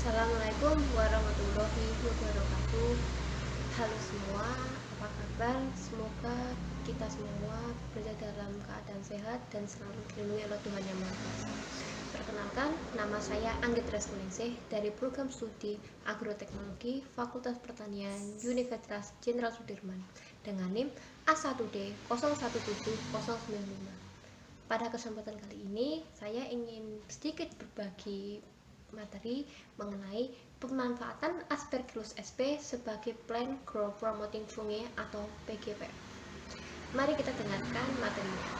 Assalamualaikum warahmatullahi wabarakatuh. Halo semua, apa kabar? Semoga kita semua berada dalam keadaan sehat dan selalu dilindungi oleh Tuhan Yang Maha Kuasa. Perkenalkan, nama saya Anggit Resmeningsih dari program studi Agroteknologi Fakultas Pertanian Universitas Jenderal Sudirman dengan NIM A1D 017095. Pada kesempatan kali ini, saya ingin sedikit berbagi materi mengenai pemanfaatan Aspergillus sp sebagai Plant Growth Promoting Fungi atau PGPF. Mari kita dengarkan materinya.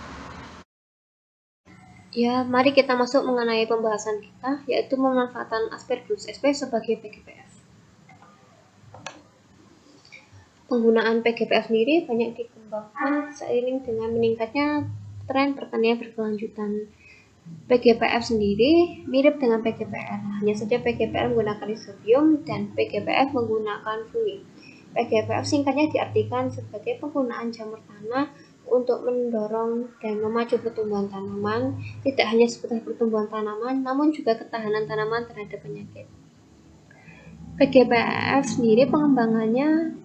Mari kita masuk mengenai pembahasan kita, yaitu pemanfaatan Aspergillus sp sebagai PGPF. Penggunaan PGPF sendiri banyak dikembangkan seiring dengan meningkatnya tren pertanian berkelanjutan. PGPF sendiri mirip dengan PGPR, hanya saja PGPR menggunakan rhizobium dan PGPF menggunakan fungi. PGPF singkatnya diartikan sebagai penggunaan jamur tanah untuk mendorong dan memacu pertumbuhan tanaman, tidak hanya sekedar pertumbuhan tanaman, namun juga ketahanan tanaman terhadap penyakit. PGPF sendiri pengembangannya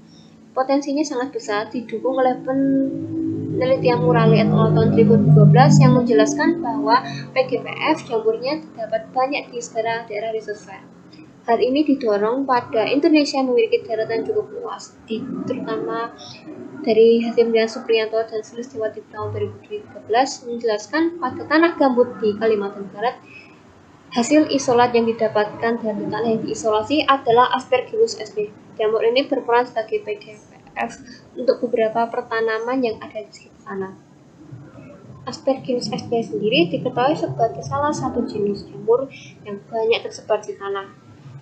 potensinya sangat besar, didukung oleh penelitian Murali et al. Tahun 2012 yang menjelaskan bahwa PGPF jamurnya terdapat banyak di sekitar daerah rhizosfer. Hal ini didorong pada Indonesia memiliki daratan cukup luas, terutama dari hasil penelitian Supriyanto dan Sulistiawati tahun 2013 menjelaskan pada tanah gambut di Kalimantan Barat, hasil isolat yang didapatkan dari tanah yang diisolasi adalah Aspergillus sp. Jamur ini berperan sebagai PGPF untuk beberapa pertanaman yang ada di sekitar sana. Aspergillus sp sendiri diketahui sebagai salah satu jenis jamur yang banyak tersebar di tanah.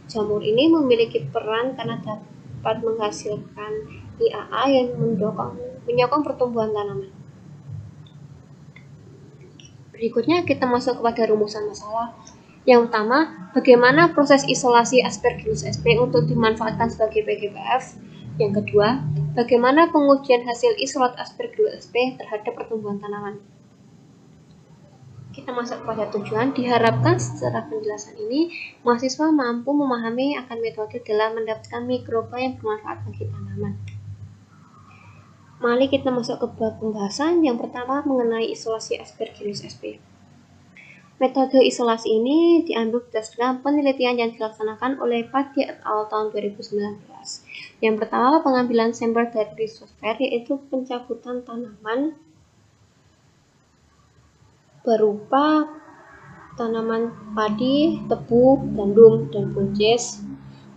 Jamur ini memiliki peran karena dapat menghasilkan IAA yang menyokong pertumbuhan tanaman. Berikutnya kita masuk kepada rumusan masalah. Yang pertama, bagaimana proses isolasi Aspergillus sp untuk dimanfaatkan sebagai PGPF? Yang kedua, bagaimana pengujian hasil isolat Aspergillus sp terhadap pertumbuhan tanaman? Kita masuk kepada tujuan. Diharapkan setelah penjelasan ini, mahasiswa mampu memahami akan metode dalam mendapatkan mikroba yang bermanfaat bagi tanaman. Mari kita masuk ke bab pembahasan. Yang pertama mengenai isolasi Aspergillus sp. Metode isolasi ini diambil berdasarkan penelitian yang dilaksanakan oleh Padi et al. Tahun 2019. Yang pertama, pengambilan sampel dari rhizosfer, yaitu pencabutan tanaman berupa tanaman padi, tebu, gandum, dan buncis.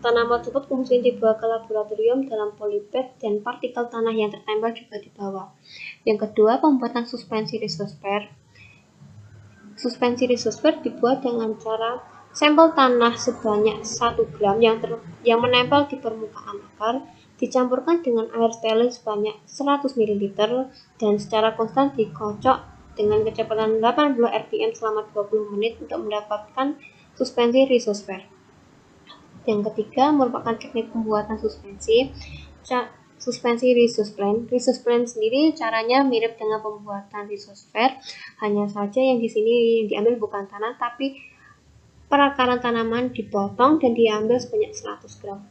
Tanaman tersebut kemudian dibawa ke laboratorium dalam polybag dan partikel tanah yang tertempel juga dibawa. Yang kedua, pembuatan suspensi rhizosfer. Suspensi rhizosfer dibuat dengan cara sampel tanah sebanyak 1 gram yang menempel di permukaan akar dicampurkan dengan air steril sebanyak 100 ml dan secara konstan dikocok dengan kecepatan 80 rpm selama 20 menit untuk mendapatkan suspensi rhizosfer. Yang ketiga merupakan teknik pembuatan suspensi rhizosplane. Rhizosplane sendiri caranya mirip dengan pembuatan rhizosfer, hanya saja yang di sini diambil bukan tanah tapi perakaran tanaman dipotong dan diambil sebanyak 100 gram.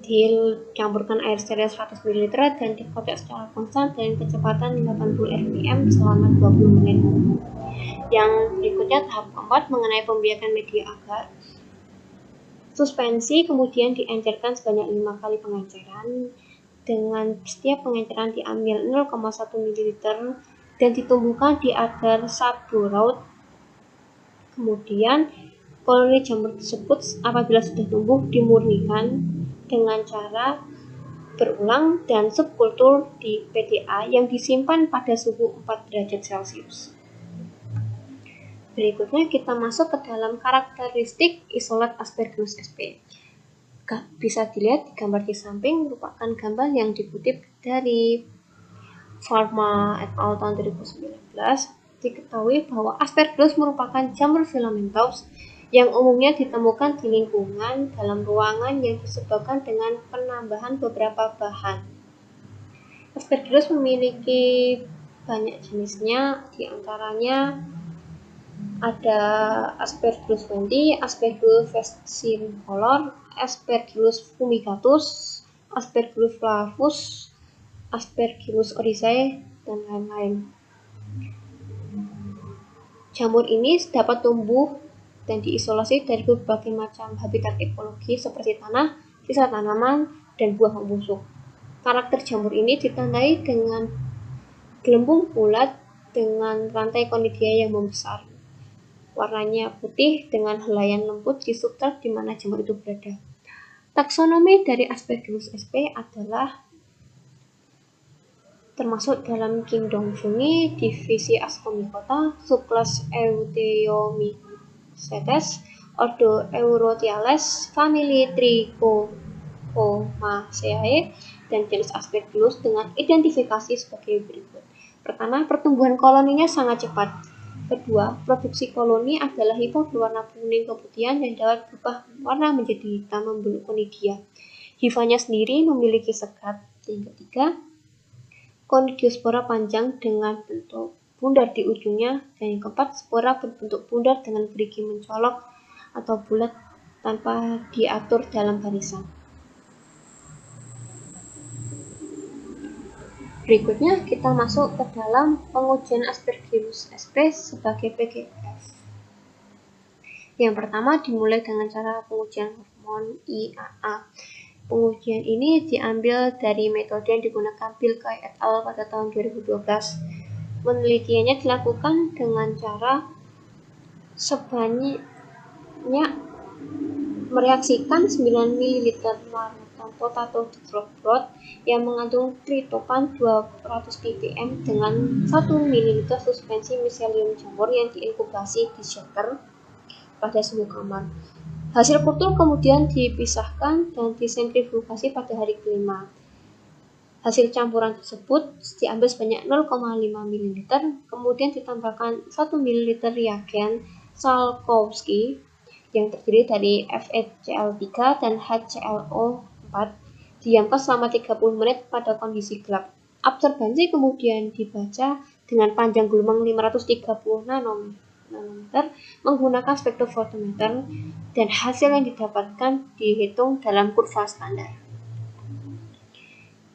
Dicampurkan air steril 100 ml dan dikocok secara konstan dengan kecepatan 80 rpm selama 20 menit. Yang berikutnya tahap keempat mengenai pembiakan media agar. Suspensi kemudian diencerkan sebanyak 5 kali pengenceran. Dengan setiap pengenceran diambil 0,1 ml dan ditumbuhkan di agar subground. Kemudian koloni jamur tersebut apabila sudah tumbuh dimurnikan dengan cara berulang dan subkultur di PDA yang disimpan pada suhu 4 derajat Celcius. Berikutnya kita masuk ke dalam karakteristik isolat Aspergillus sp. Bisa dilihat di gambar di samping merupakan gambar yang dikutip dari Pharma et al. Tahun 2019. Diketahui bahwa Aspergillus merupakan jamur filamentous yang umumnya ditemukan di lingkungan dalam ruangan yang disebabkan dengan penambahan beberapa bahan. Aspergillus memiliki banyak jenisnya, diantaranya Ada Aspergillus venti, Aspergillus versicolor, Aspergillus fumigatus, Aspergillus flavus, Aspergillus oryzae, dan lain-lain. Jamur ini dapat tumbuh dan diisolasi dari berbagai macam habitat ekologi seperti tanah, sisa tanaman, dan buah membusuk. Karakter jamur ini ditandai dengan gelembung bulat dengan rantai konidia yang membesar. Warnanya putih dengan helaian lembut di substrat di mana jamur itu berada. Taksonomi dari Aspergillus sp adalah termasuk dalam kingdom fungi, divisi Ascomycota, subkelas Eutheomycetes, ordo Eurotiales, famili Trichomaceae, dan jenis Aspergillus dengan identifikasi sebagai berikut. Pertama, pertumbuhan koloninya sangat cepat. Kedua, produksi koloni adalah hifa berwarna kuning keputihan dan dapat berubah warna menjadi hitam membentuk konidia. Hifanya sendiri memiliki sekat. Yang ketiga, konidiospora panjang dengan bentuk bundar di ujungnya, dan yang keempat, spora berbentuk bundar dengan gerigi mencolok atau bulat tanpa diatur dalam barisan. Berikutnya kita masuk ke dalam pengujian Aspergillus sp sebagai PGF. Yang pertama dimulai dengan cara pengujian hormon IAA. Pengujian ini diambil dari metode yang digunakan Bill Kay et al. Pada tahun 2012. Penelitiannya dilakukan dengan cara sebanyak mereaksikan 9 ml larutan potato dihydrot yang mengandung tritopan 200 ppm dengan 1 ml suspensi miselium jamur yang diinkubasi di shaker pada suhu kamar. Hasil kultur kemudian dipisahkan dan disentrifugasi pada hari kelima. Hasil campuran tersebut diambil sebanyak 0,5 ml, kemudian ditambahkan 1 ml reagen Salkowski yang terdiri dari FeCl3 dan HClO4, didiamkan selama 30 menit pada kondisi gelap. Absorbansi kemudian dibaca dengan panjang gelombang 530 nanometer menggunakan spektrofotometer, dan hasil yang didapatkan dihitung dalam kurva standar.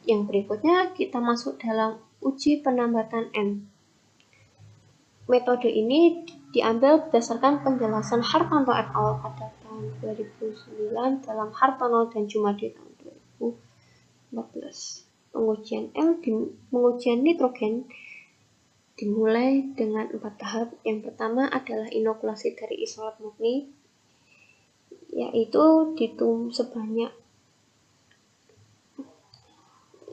Yang berikutnya kita masuk dalam uji penambatan N. Metode ini diambil berdasarkan penjelasan Hartanto et al. Pada tahun 2009 dalam Hartono dan Jumadi tahun 2014. Pengujian nitrogen dimulai dengan 4 tahap. Yang pertama adalah inokulasi dari isolat murni, yaitu sebanyak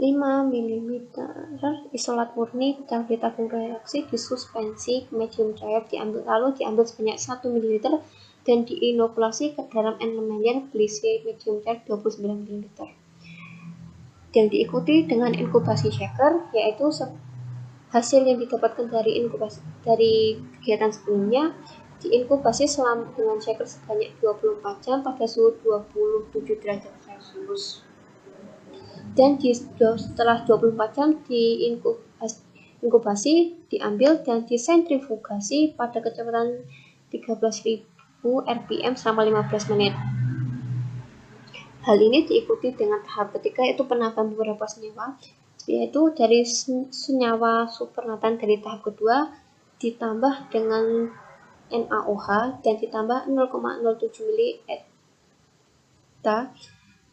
5 ml isolat murni ditabung reaksi disuspensi ke medium cair, lalu diambil sebanyak 1 ml dan diinokulasi ke dalam N-melian glise medium cair 29 ml. Dan diikuti dengan inkubasi shaker, yaitu hasil yang didapatkan dari kegiatan sebelumnya diinkubasi selama dengan shaker sebanyak 24 jam pada suhu 27 derajat Celcius. Dan setelah 24 jam diinkubasi, diambil dan disentrifugasi pada kecepatan 13.000 rpm selama 15 menit. Hal ini diikuti dengan tahap ketiga, yaitu penambahan beberapa senyawa, yaitu dari senyawa supernatan dari tahap kedua ditambah dengan NaOH dan ditambah 0,07 ml ETA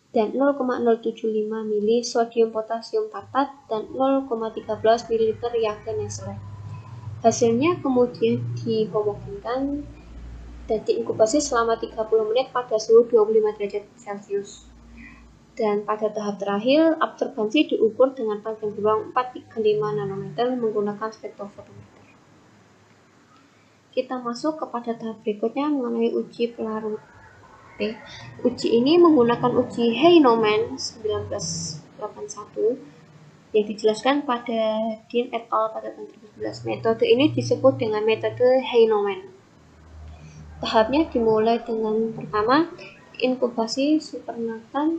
dan 0,075 ml sodium potasium tartat dan 0,13 ml reagen Nestle. Hasilnya kemudian dihomogenkan dan diinkubasi selama 30 menit pada suhu 25 derajat Celcius. Dan pada tahap terakhir, absorbansi diukur dengan panjang gelombang 435 nanometer menggunakan spektrofotometer. Kita masuk kepada tahap berikutnya mengenai uji pelarut. Uji ini menggunakan uji Heinemann 1981 yang dijelaskan pada Dean et al. Pada tahun 2011. Metode ini disebut dengan metode Heinemann. Tahapnya dimulai dengan pertama, inkubasi supernatan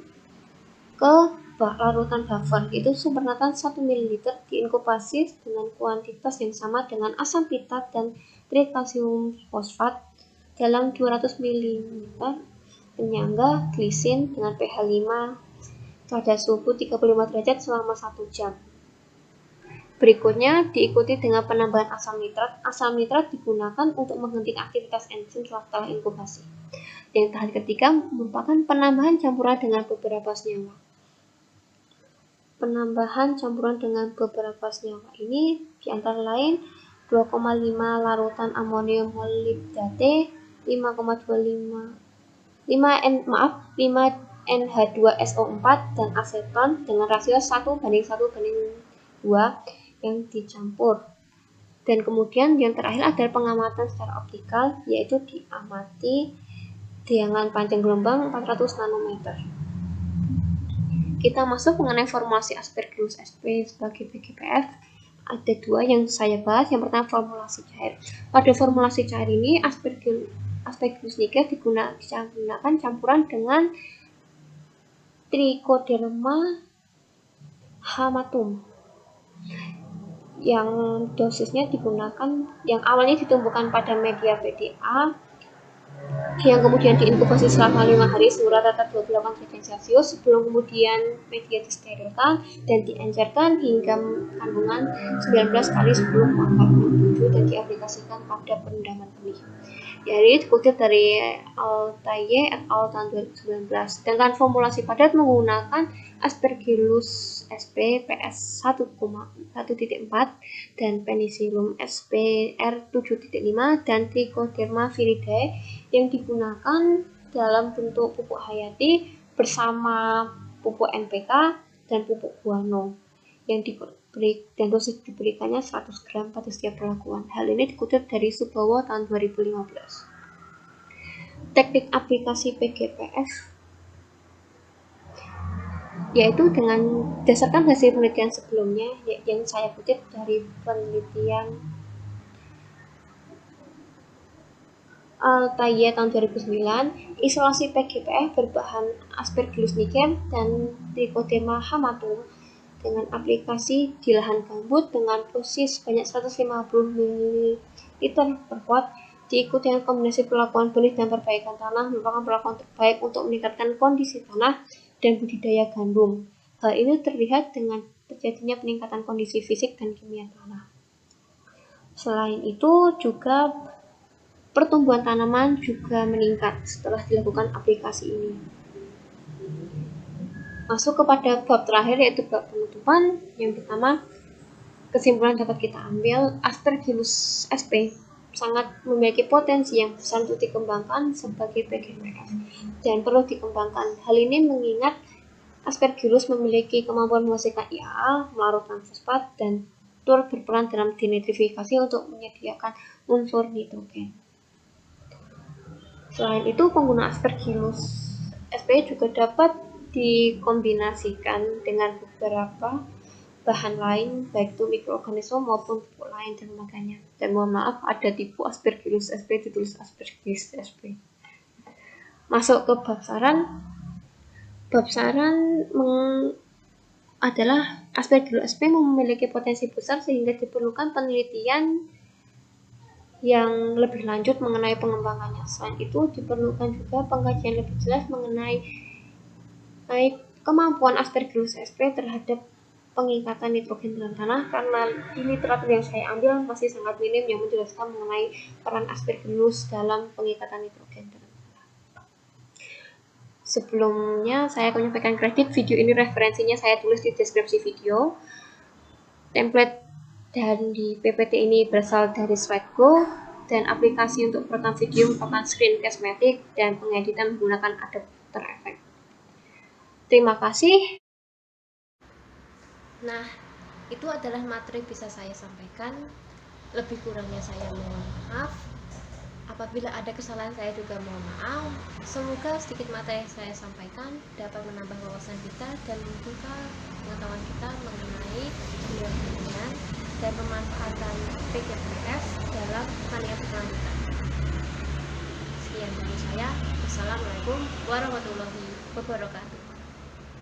ke larutan buffer. Itu supernatan 1 ml diinkubasi dengan kuantitas yang sama dengan asam pita dan trikalsium fosfat dalam 200 ml penyangga glisin dengan pH 5 pada suhu 35 derajat selama 1 jam. Berikutnya diikuti dengan penambahan asam nitrat. Asam nitrat digunakan untuk menghentikan aktivitas enzim setelah inkubasi. Yang tahap ketiga merupakan penambahan campuran dengan beberapa senyawa. Penambahan campuran dengan beberapa senyawa ini diantara lain 2,5 larutan amonium molibdate, 5 NH2SO4 dan aseton dengan rasio 1:1:2 yang dicampur. Dan kemudian yang terakhir adalah pengamatan secara optikal, yaitu diamati dengan panjang gelombang 400 nanometer. Kita masuk mengenai formulasi Aspergillus sp sebagai PGPF. Ada dua yang saya bahas. Yang pertama formulasi cair. Pada formulasi cair ini Aspergillus niger digunakan campuran dengan Trichoderma hamatum yang dosisnya digunakan yang awalnya ditumbuhkan pada media PDA yang kemudian diinkubasi selama 5 hari suhu rata-rata 28 derajat Celcius sebelum kemudian media disterilkan dan diencerkan hingga kandungan 19 kali 10⁻⁷ dan diaplikasikan pada perendaman benih. Jadi dikutip dari Altaye et al. Tahun 2019. Dengan formulasi padat menggunakan Aspergillus sp PS 1,1.4 dan Penicillium sp R7.5 dan Trichoderma viridae yang digunakan dalam bentuk pupuk hayati bersama pupuk NPK dan pupuk guano yang diberi dan dosis diberikannya 100 gram pada setiap perlakuan. Hal ini dikutip dari Subowo tahun 2015. Teknik aplikasi PGPF yaitu dengan berdasarkan hasil penelitian sebelumnya yang saya kutip dari penelitian Altaye tahun 2009, isolasi PGPF berbahan Aspergillus niger dan Trichoderma hamatum dengan aplikasi di lahan gambut dengan dosis sebanyak 150 ml per pot diikuti dengan kombinasi perlakuan benih dan perbaikan tanah merupakan perlakuan terbaik untuk meningkatkan kondisi tanah dan budidaya gandum. Hal ini terlihat dengan terjadinya peningkatan kondisi fisik dan kimia tanah. Selain itu juga pertumbuhan tanaman juga meningkat setelah dilakukan aplikasi ini. Masuk kepada bab terakhir yaitu bab penutupan. Yang pertama, kesimpulan dapat kita ambil Aspergillus sp sangat memiliki potensi yang besar untuk dikembangkan sebagai PGPF dan perlu dikembangkan. Hal ini mengingat Aspergillus memiliki kemampuan menghasilkan IAA, larutkan fosfat, dan turut berperan dalam denitrifikasi untuk menyediakan unsur nitrogen. Selain itu, penggunaan Aspergillus sp juga dapat dikombinasikan dengan beberapa bahan lain, baik itu mikroorganisme maupun pupuk lain dan makanya. Dan mohon maaf, ada tipu Aspergillus sp ditulis Aspergillus sp. Masuk ke bab saran. Bab saran adalah Aspergillus sp memiliki potensi besar sehingga diperlukan penelitian yang lebih lanjut mengenai pengembangannya. Selain itu, diperlukan juga pengkajian lebih jelas mengenai kemampuan Aspergillus sp terhadap pengikatan nitrogen dalam tanah, karena di literatur yang saya ambil masih sangat minim yang menjelaskan mengenai peran Aspergillus dalam pengikatan nitrogen dalam tanah. Sebelumnya saya akan menyampaikan kredit video ini, referensinya saya tulis di deskripsi video. Template dan di PPT ini berasal dari Slidego, dan aplikasi untuk perekam video merupakan Screencast-Matic dan pengeditan menggunakan Adobe After Effects. Terima kasih. Nah, itu adalah materi bisa saya sampaikan. Lebih kurangnya saya mohon maaf. Apabila ada kesalahan saya juga mohon maaf. Semoga sedikit materi yang saya sampaikan dapat menambah wawasan kita dan membuka pengetahuan kita mengenai penelitian dan pemanfaatan PGPF dalam pertanian berkelanjutan. Sekian dari saya. Wassalamualaikum warahmatullahi wabarakatuh.